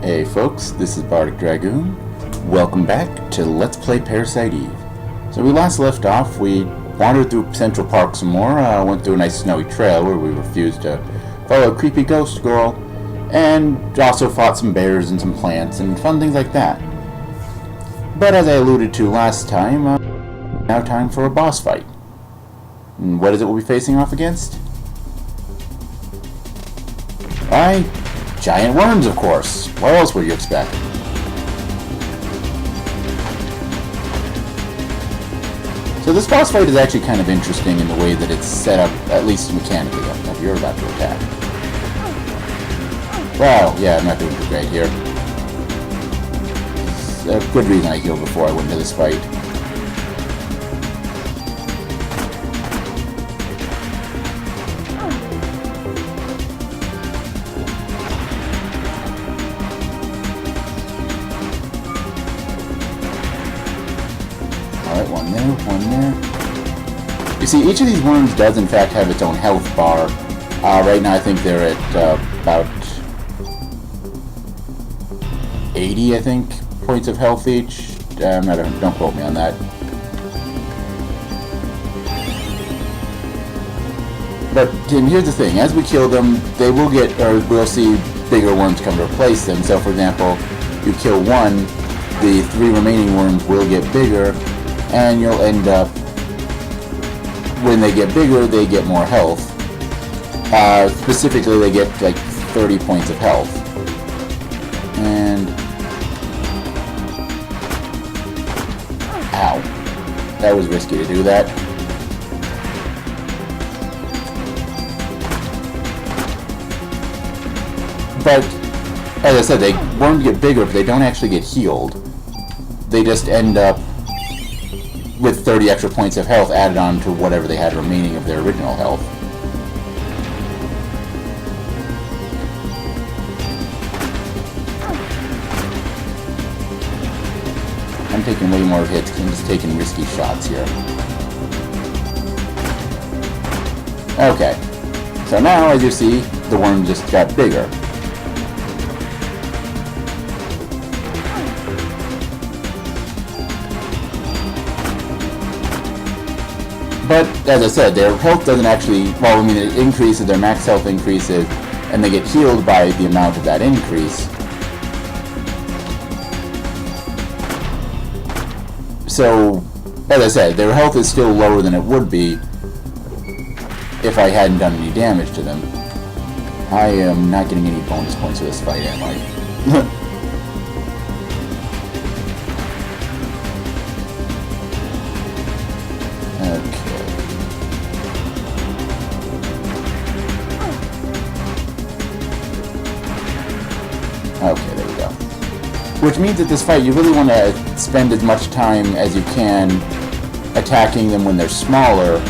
Hey folks, this is Bardic Dragoon. Welcome back to Let's Play Parasite Eve. So we last left off, we wandered through Central Park some more, went through a nice snowy trail where we refused to follow a creepy ghost girl, and also fought some bears and some plants and fun things like that. But as I alluded to last time, now time for a boss fight. And what is it we'll be facing off against? Why, giant worms, of course. What else would you expect? So this boss fight is actually kind of interesting in the way that it's set up, at least mechanically. If you're about to attack. Well, yeah, I'm not doing too great here. It's a good reason I healed before I went into this fight. Alright, one there. You see, each of these worms does in fact have its own health bar. Right now I think they're at about 80, I think, points of health each. Don't quote me on that. But here's the thing, as we kill them, they will get, or we'll see bigger worms come to replace them. So for example, you kill one, the 3 remaining worms will get bigger, and you'll end up, when they get bigger, they get more health. Specifically, they get like 30 points of health. And... ow. That was risky to do that. But, as I said, worms get bigger, but they don't actually get healed. They just end up with 30 extra points of health added on to whatever they had remaining of their original health. I'm taking way more hits because I'm just taking risky shots here. Okay, so now as you see, the worm just got bigger. But, as I said, their health doesn't actually, well, I mean, it increases, their max health increases, and they get healed by the amount of that increase. So, as I said, their health is still lower than it would be if I hadn't done any damage to them. I am not getting any bonus points for this fight, am I? Okay, there we go. Which means that this fight, you really want to spend as much time as you can attacking them when they're smaller,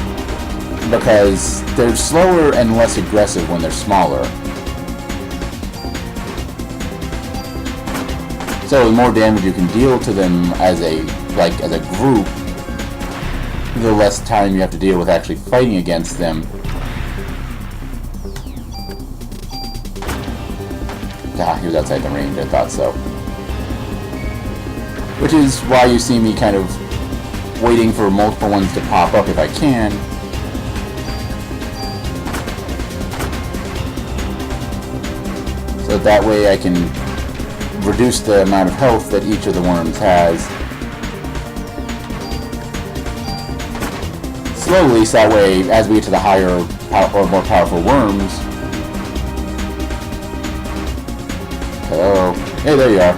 because they're slower and less aggressive when they're smaller. So the more damage you can deal to them as a group, the less time you have to deal with actually fighting against them. Ah, he was outside the range, I thought so. Which is why you see me kind of waiting for multiple ones to pop up if I can. So that way I can reduce the amount of health that each of the worms has. Slowly, so that way, as we get to the higher or more powerful worms... Hello. Hey, there you are.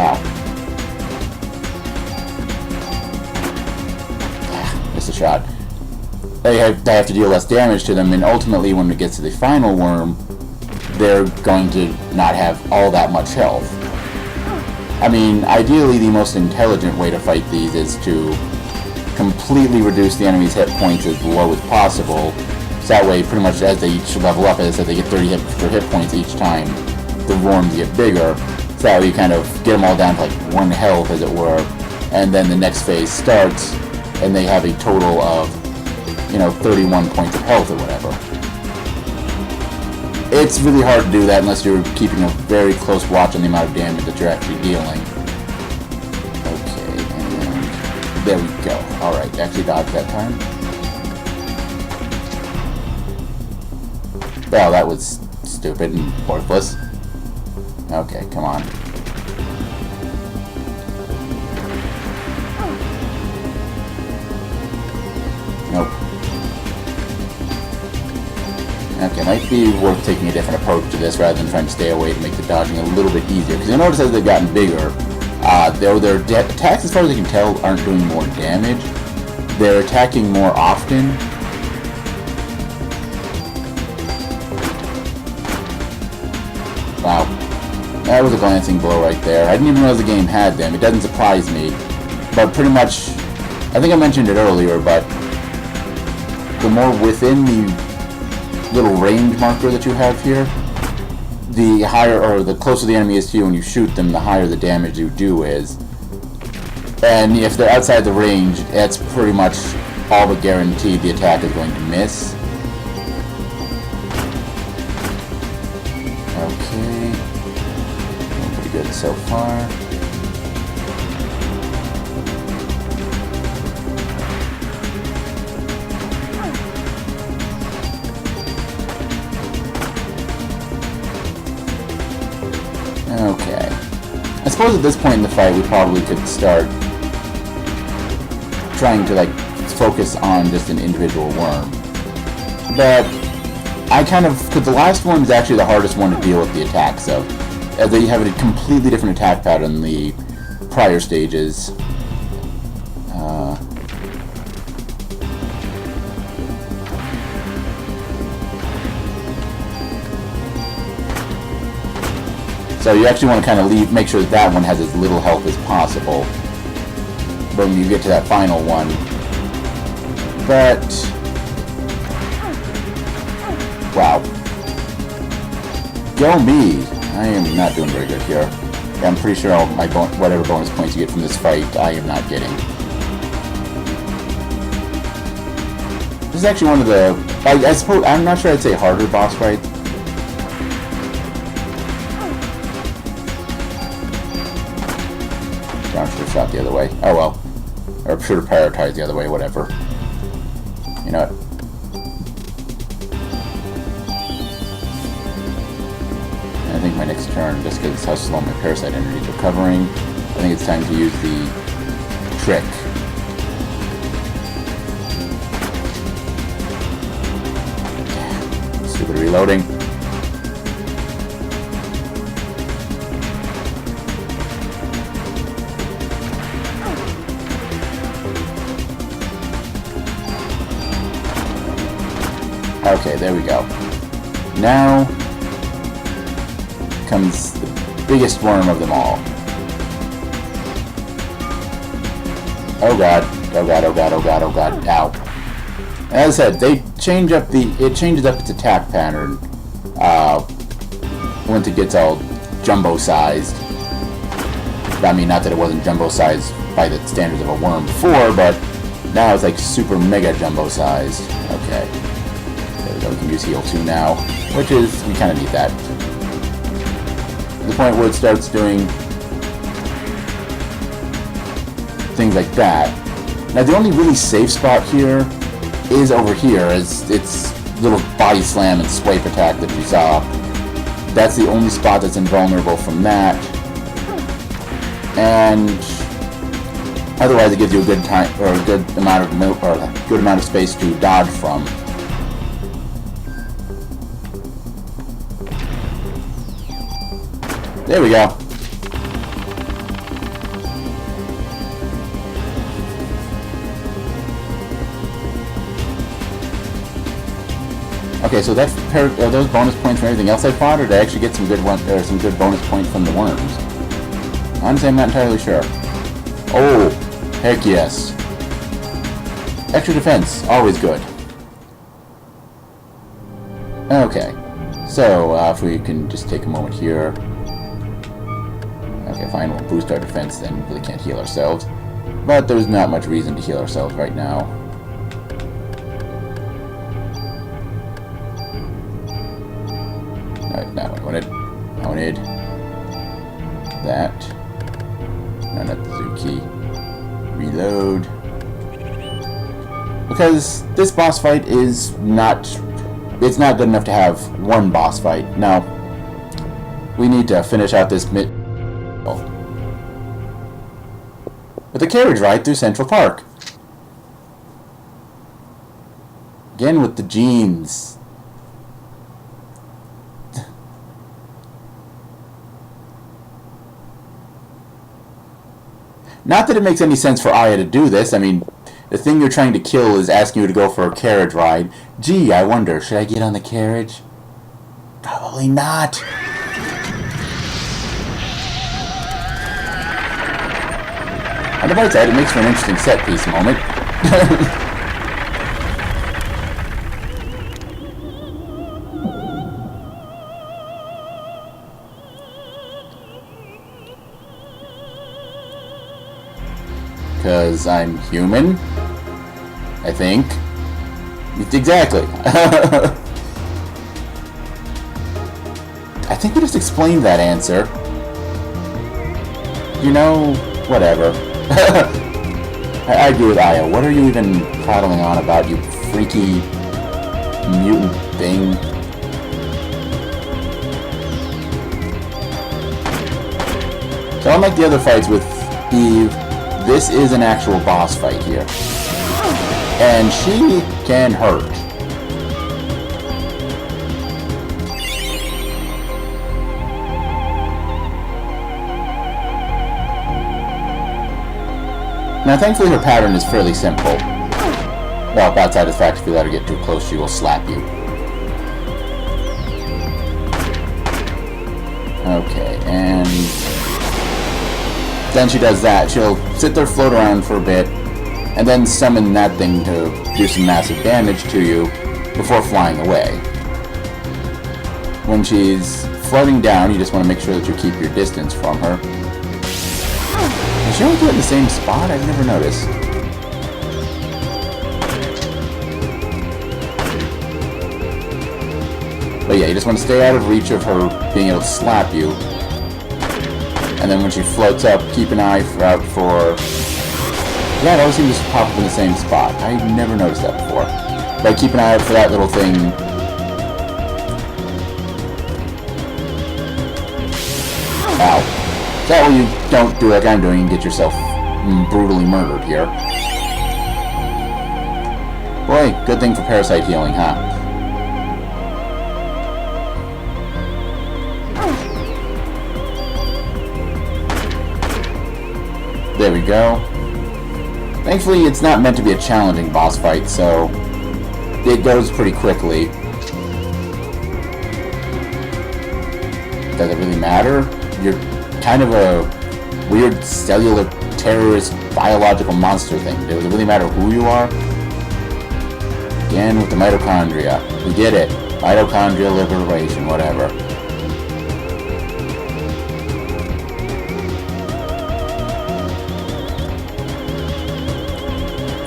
Ow. Missed a shot. I have to deal less damage to them, and ultimately when it gets to the final worm, they're going to not have all that much health. I mean, ideally the most intelligent way to fight these is to completely reduce the enemy's hit points as low as possible. So that way, pretty much as they each level up, as I said, they get 30 extra hit points each time the worms get bigger. So that way you kind of get them all down to like 1 health, as it were, and then the next phase starts, and they have a total of, 31 points of health or whatever. It's really hard to do that unless you're keeping a very close watch on the amount of damage that you're actually dealing. Okay, and there we go. Alright, actually dodged that time. Well, that was stupid and worthless. Okay, come on. Nope. Okay, might be worth taking a different approach to this rather than trying to stay away to make the dodging a little bit easier. Because you'll notice as they've gotten bigger, though their attacks, as far as I can tell, aren't doing more damage. They're attacking more often. Wow. That was a glancing blow right there. I didn't even realize the game had them. It doesn't surprise me. But pretty much, I think I mentioned it earlier, but the more within the little range marker that you have here, the higher, or the closer the enemy is to you when you shoot them, the higher the damage you do is. And if they're outside the range, that's pretty much all but guaranteed the attack is going to miss. Okay. Doing pretty good so far. Okay. I suppose at this point in the fight we probably could start trying to like focus on just an individual worm. But I kind of, because the last one is actually the hardest one to deal with the attacks of, as they have a completely different attack pattern than the prior stages. So you actually want to kind of make sure that one has as little health as possible when you get to that final one. But wow, go me! I am not doing very good here. I'm pretty sure whatever bonus points you get from this fight, I am not getting. This is actually one of the, I suppose, I'm not sure I'd say harder boss fights. I should have shot the other way. Oh well. Or should have prioritized the other way, whatever. You know what? I think my next turn, just because it's how slow my Parasite energy is recovering, I think it's time to use the trick. Stupid reloading. Okay, there we go. Now comes the biggest worm of them all. Oh god, oh god, oh god, oh god, oh god, ow. As I said, it changes up its attack pattern once it gets all jumbo-sized. I mean, not that it wasn't jumbo-sized by the standards of a worm before, but now it's like super mega jumbo-sized. Okay. There we go, we can use heal 2 now, which is, we kind of need that. The point where it starts doing things like that. Now the only really safe spot here is over here, as its little body slam and swipe attack that you saw. That's the only spot that's invulnerable from that. And otherwise it gives you a good time, or a good amount of space to dodge from. There we go. Okay, so that's are those bonus points from everything else I fought, or did I actually get some good bonus points from the worms? Honestly, I'm not entirely sure. Oh, heck yes. Extra defense, always good. Okay, so if we can just take a moment here. Okay, fine, we'll boost our defense, then we really can't heal ourselves. But there's not much reason to heal ourselves right now. No, I wanted that. No, not the zoo key. Reload. Because this boss fight is not... It's not good enough to have one boss fight. No. We need to finish out this with a carriage ride through Central Park. Again with the jeans. Not that it makes any sense for Aya to do this. I mean, the thing you're trying to kill is asking you to go for a carriage ride. Gee, I wonder, should I get on the carriage? Probably not. On the bright side, it makes for an interesting set piece moment. Because I'm human, I think. Exactly. I think we just explained that answer. You know, whatever. I agree with Aya. What are you even prattling on about, you freaky mutant thing? So unlike the other fights with Eve, this is an actual boss fight here. And she can hurt. Now, thankfully, her pattern is fairly simple. Well, outside the fact if you let her get too close, she will slap you. Okay, and then she does that. She'll sit there, float around for a bit, and then summon that thing to do some massive damage to you before flying away. When she's floating down, you just want to make sure that you keep your distance from her. Does she only do it in the same spot? I've never noticed. But yeah, you just want to stay out of reach of her being able to slap you. And then when she floats up, keep an eye out for... Yeah, it always seems to pop up in the same spot. I've never noticed that before. But keep an eye out for that little thing. Ow. That way you don't do like I'm doing and get yourself brutally murdered here. Boy, good thing for parasite healing, huh? There we go. Thankfully, it's not meant to be a challenging boss fight, so it goes pretty quickly. Does it really matter? You're kind of a weird cellular terrorist biological monster thing. Does it really matter who you are? Again with the mitochondria. We get it. Mitochondrial liberation, whatever.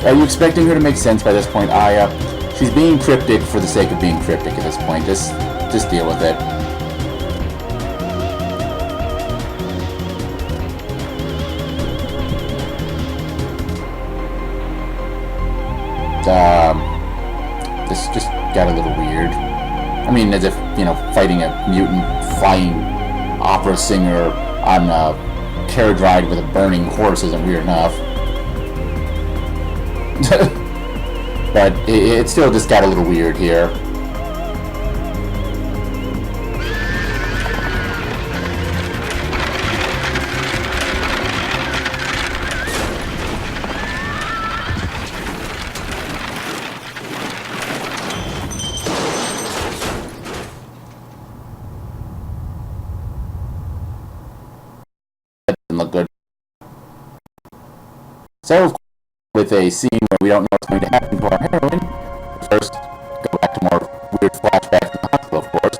Are you expecting her to make sense by this point, Aya? She's being cryptic for the sake of being cryptic at this point. Just deal with it. This just got a little weird. I mean, as if, you know, fighting a mutant flying opera singer on a carriage ride with a burning horse isn't weird enough. But it still just got a little weird here. Look good. So, of course, with a scene where we don't know what's going to happen to our heroine, first, go back to more weird flashbacks in the hospital, of course.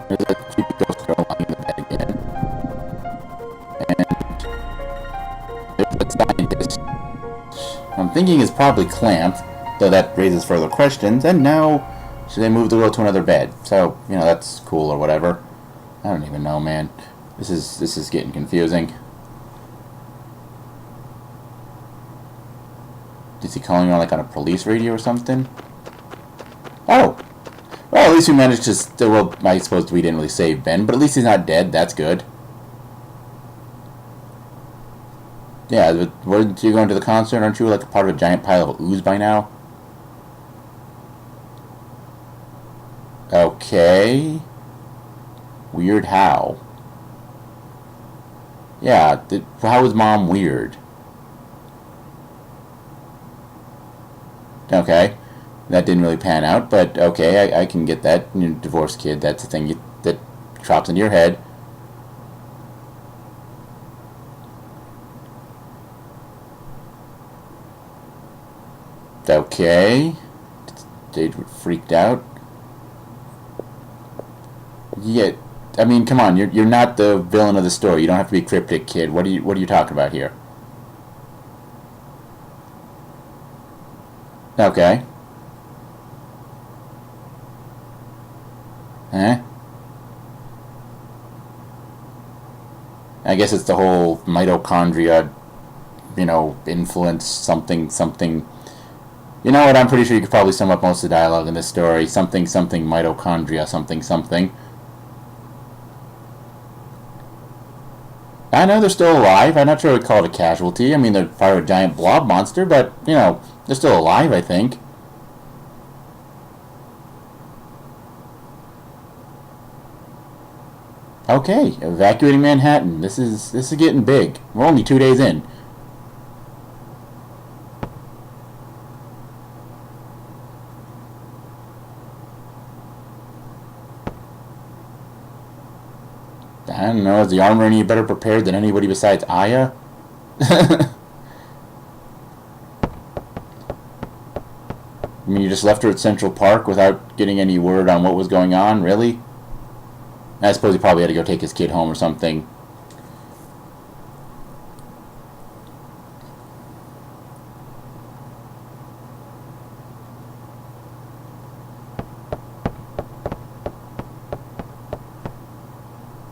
There's a creepy ghost girl lying in the bed again. And there's a scientist. I'm thinking is probably clamped, though that raises further questions, and now So they moved the girl to another bed. So, you know, that's cool or whatever. I don't even know, man. This is getting confusing. Is he calling on, like, on a police radio or something? Oh! Well, at least we managed to... Well, I suppose we didn't really save Ben, but at least he's not dead. That's good. Yeah, but weren't you going to the concert? Aren't you, like, a part of a giant pile of ooze by now? Okay. Weird how? Yeah, how is Mom weird? Okay. That didn't really pan out, but okay, I can get that. You're a divorced kid, that's the thing that drops into your head. Okay. They freaked out. Yeah, I mean, come on, you're not the villain of the story. You don't have to be a cryptic, kid. What are you talking about here? Okay. Eh? I guess it's the whole mitochondria, you know, influence something. You know what? I'm pretty sure you could probably sum up most of the dialogue in this story. Something mitochondria something. I know they're still alive. I'm not sure I'd call it a casualty. I mean, they're part of a giant blob monster, but, you know, they're still alive, I think. Okay, evacuating Manhattan. This is getting big. We're only 2 days in. I don't know, is the armor any better prepared than anybody besides Aya? I mean, you just left her at Central Park without getting any word on what was going on, really? I suppose he probably had to go take his kid home or something.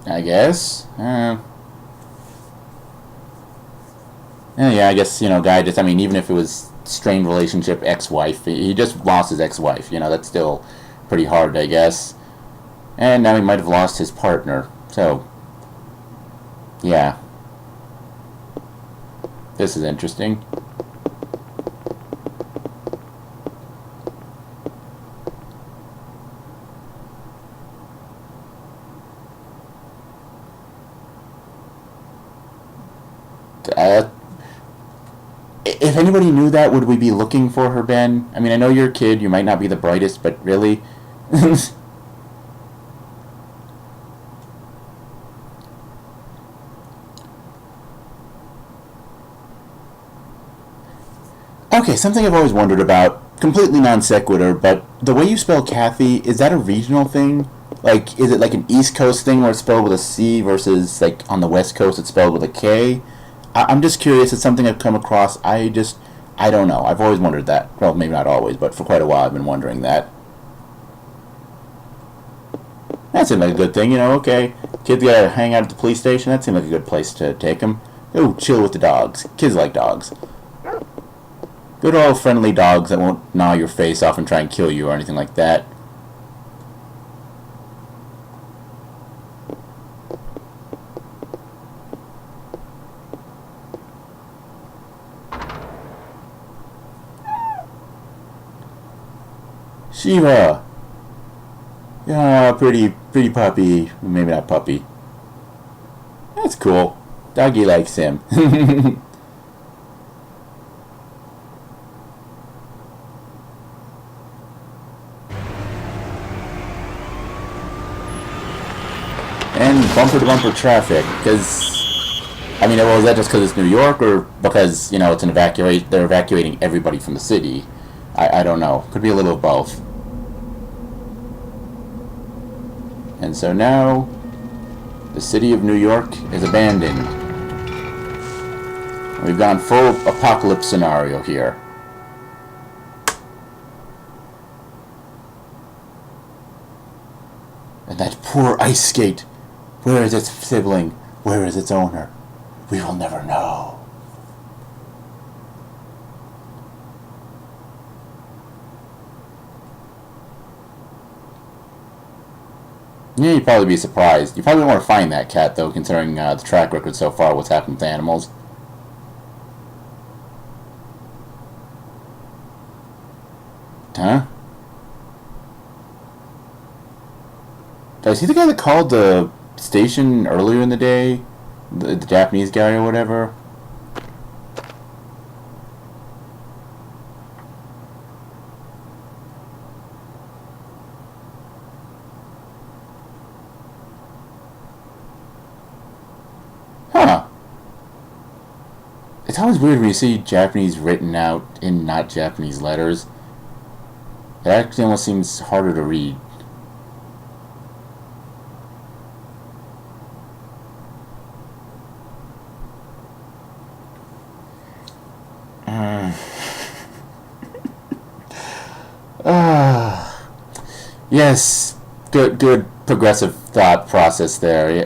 I guess. Yeah, I guess, you know, guy just, I mean, even if it was strained relationship, ex-wife, he just lost his ex-wife. You know, that's still pretty hard, I guess. And now he might have lost his partner. So, yeah. This is interesting. If anybody knew that, would we be looking for her, Ben? I mean, I know you're a kid, you might not be the brightest, but really? Okay, something I've always wondered about, completely non sequitur, but the way you spell Kathy, is that a regional thing? Like, is it like an East Coast thing where it's spelled with a C versus, like, on the West Coast it's spelled with a K? I'm just curious. It's something I've come across. I don't know. I've always wondered that. Well, maybe not always, but for quite a while I've been wondering that. That seemed like a good thing, you know, okay. Kids gotta hang out at the police station. That seemed like a good place to take them. Ooh, chill with the dogs. Kids like dogs. Good old friendly dogs that won't gnaw your face off and try and kill you or anything like that. Shiva! Yeah, pretty puppy. Maybe not puppy. That's cool. Doggy likes him. And bumper-to-bumper traffic, because, I mean, well, is that just because it's New York, or because, you know, it's an they're evacuating everybody from the city? I don't know. Could be a little of both. And so now, the city of New York is abandoned. We've gone full apocalypse scenario here. And that poor ice skate. Where is its sibling? Where is its owner? We will never know. Yeah, you'd probably be surprised. You probably want to find that cat, though, considering the track record so far, what's happened with animals. Huh? Is he the guy that called the station earlier in the day? The Japanese guy or whatever? Huh. It's always weird when you see Japanese written out in not Japanese letters. It actually almost seems harder to read. Yes, good progressive thought process there. Yeah.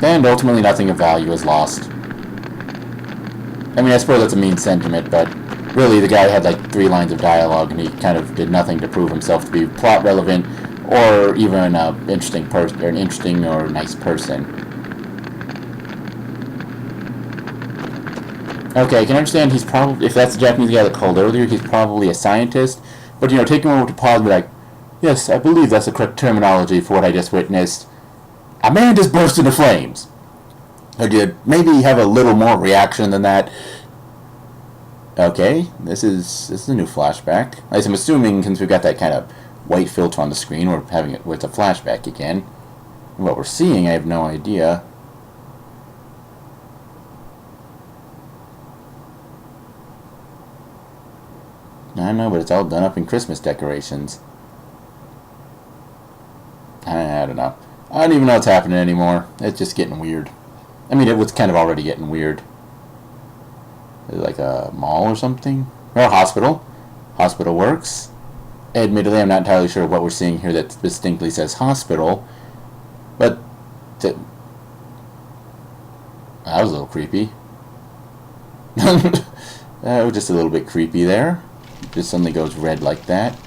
And ultimately nothing of value is lost. I mean, I suppose that's a mean sentiment, but really the guy had like 3 lines of dialogue and he kind of did nothing to prove himself to be plot relevant or even an interesting person, or an interesting or nice person. Okay, I can understand he's probably, if that's the Japanese guy that called earlier, he's probably a scientist, but you know, take a moment to pause and be like, yes, I believe that's the correct terminology for what I just witnessed. A man just burst into flames. Or did maybe have a little more reaction than that. Okay, this is a new flashback. As I'm assuming, since we've got that kind of white filter on the screen, we're having it with a flashback again. What we're seeing, I have no idea. I know, but it's all done up in Christmas decorations. I don't know. I don't even know what's happening anymore. It's just getting weird. I mean, it was kind of already getting weird. Is it like a mall or something? Or a hospital. Hospital works. Admittedly, I'm not entirely sure what we're seeing here that distinctly says hospital. But that was a little creepy. That was just a little bit creepy there. Just suddenly goes red like that.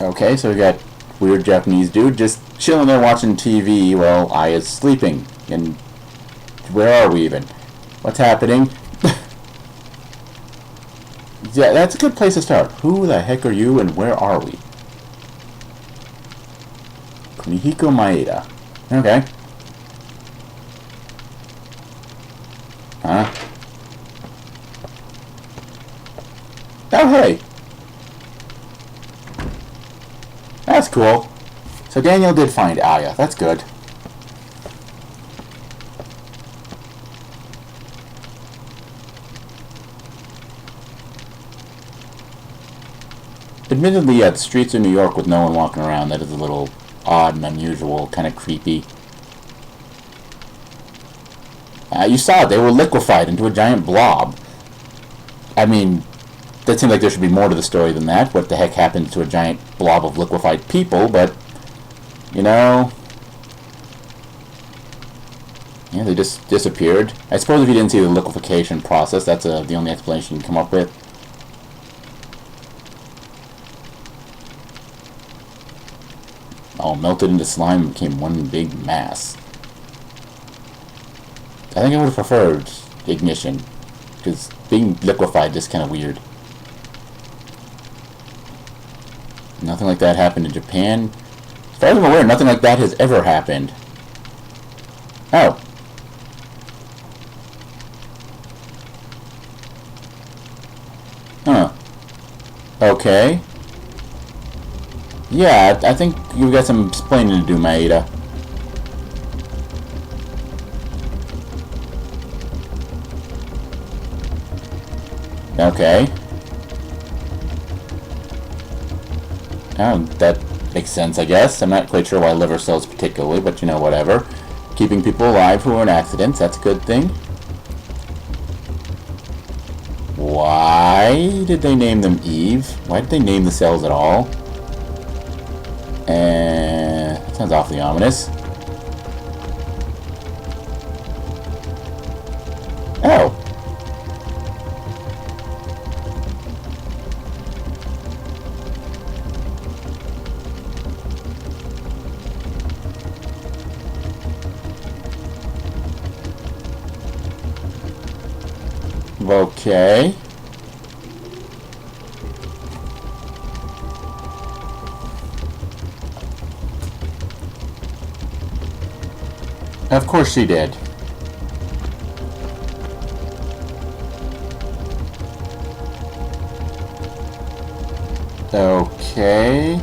Okay, so we got weird Japanese dude just chilling there watching TV while Aya's sleeping. And where are we even? What's happening? Yeah, that's a good place to start. Who the heck are you and where are we? Kunihiko Maeda. Okay. Huh? Oh, hey! That's cool. So Daniel did find Aya. That's good. Admittedly, yeah, the streets of New York with no one walking around, that is a little odd and unusual, kind of creepy. You saw it, they were liquefied into a giant blob. I mean, that seems like there should be more to the story than that. What the heck happened to a giant blob of liquefied people, but, you know, yeah, they just disappeared. I suppose if you didn't see the liquefaction process, that's the only explanation you can come up with. All melted into slime and became one big mass. I think I would have preferred ignition, because being liquefied is kind of weird. Nothing like that happened in Japan. As far as I'm aware, nothing like that has ever happened. Oh. Huh. Okay. Yeah, I think you've got some explaining to do, Maeda. Okay. Oh, that makes sense, I guess. I'm not quite sure why liver cells particularly, but you know, whatever. Keeping people alive who are in accidents, that's a good thing. Why did they name them Eve? Why did they name the cells at all? That sounds awfully ominous. Oh. Okay. Of course she did. Okay.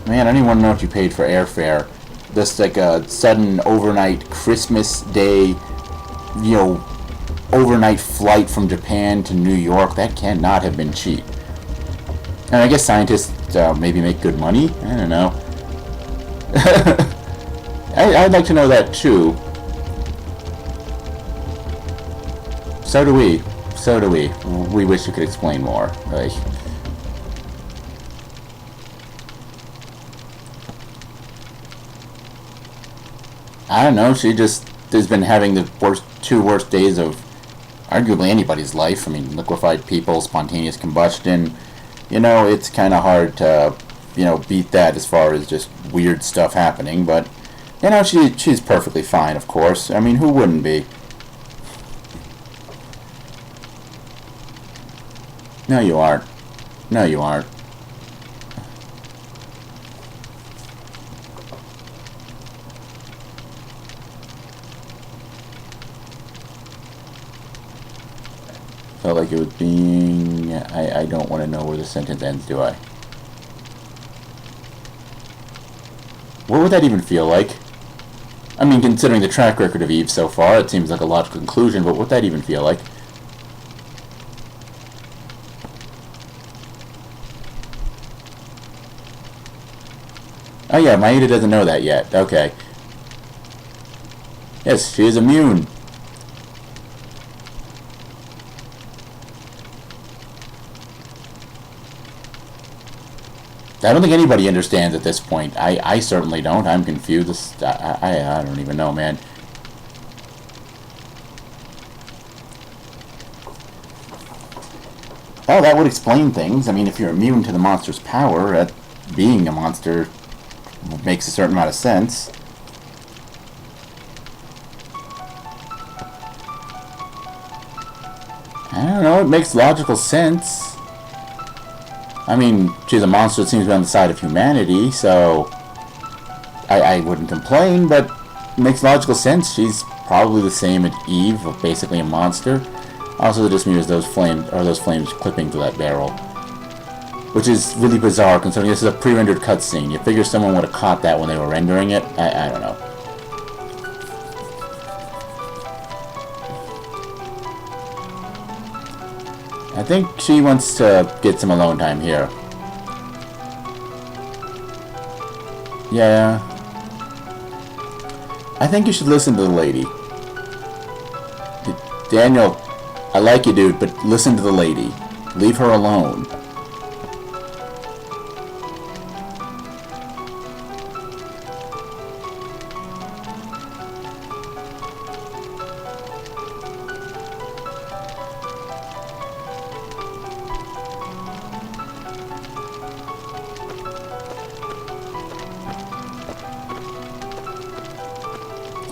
Man, I don't even want to know if you paid for airfare. Just like a sudden overnight Christmas Day, you know, overnight flight from Japan to New York, that cannot have been cheap. And I guess scientists maybe make good money. I don't know. I'd like to know that too. So do we. So do we. We wish you could explain more. Like, I don't know. She just has been having the two worst days of arguably anybody's life. I mean, liquefied people, spontaneous combustion. You know, it's kind of hard to, you know, beat that as far as just weird stuff happening. But, you know, she's perfectly fine, of course. I mean, who wouldn't be? No, you aren't. No, you aren't. Felt like it was being... I don't want to know where the sentence ends, do I? What would that even feel like? I mean, considering the track record of Eve so far, it seems like a logical conclusion, but what would that even feel like? Oh yeah, Maeda doesn't know that yet. Okay. Yes, she is immune. I don't think anybody understands at this point. I certainly don't. I'm confused. I don't even know, man. Oh, that would explain things. I mean, if you're immune to the monster's power, being a monster makes a certain amount of sense. I don't know, it makes logical sense. I mean, she's a monster that seems to be on the side of humanity, so I wouldn't complain, but it makes logical sense. She's probably the same as Eve, basically a monster. Also, just mirrors those flames clipping through that barrel. Which is really bizarre, considering this is a pre-rendered cutscene. You figure someone would have caught that when they were rendering it? I don't know. I think she wants to get some alone time here. Yeah. I think you should listen to the lady. Daniel, I like you, dude, but listen to the lady. Leave her alone.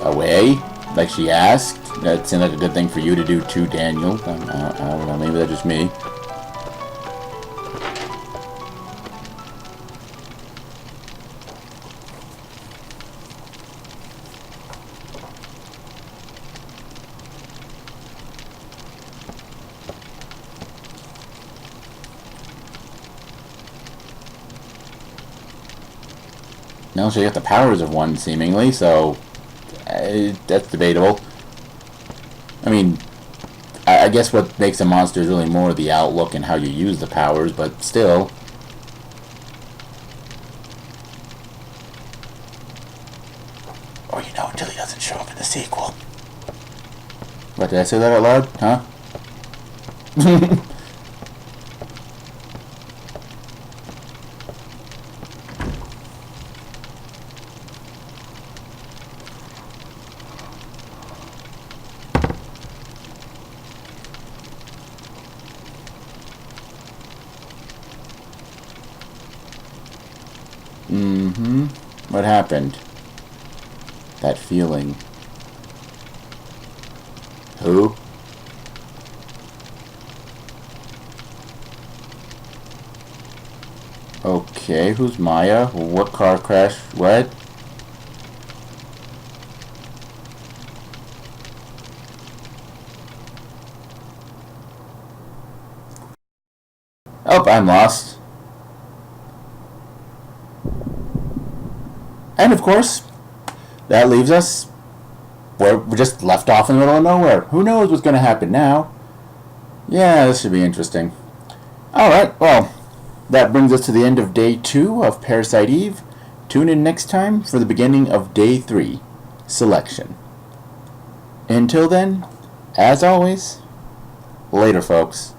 Away, like she asked. That seemed like a good thing for you to do too, Daniel. I don't know, maybe that's just me. No, she got the powers of one, seemingly, so that's debatable. I mean, I guess what makes a monster is really more the outlook and how you use the powers, but still. Or until he doesn't show up in the sequel. What, did I say that out loud? Huh? Mm-hmm. What happened? That feeling. Who? Okay, who's Maya? What car crash? What? Oh, I'm lost. And of course, that leaves us where we're just left off in the middle of nowhere. Who knows what's going to happen now? Yeah, this should be interesting. Alright, well, that brings us to the end of day 2 of Parasite Eve. Tune in next time for the beginning of day 3, Selection. Until then, as always, later folks.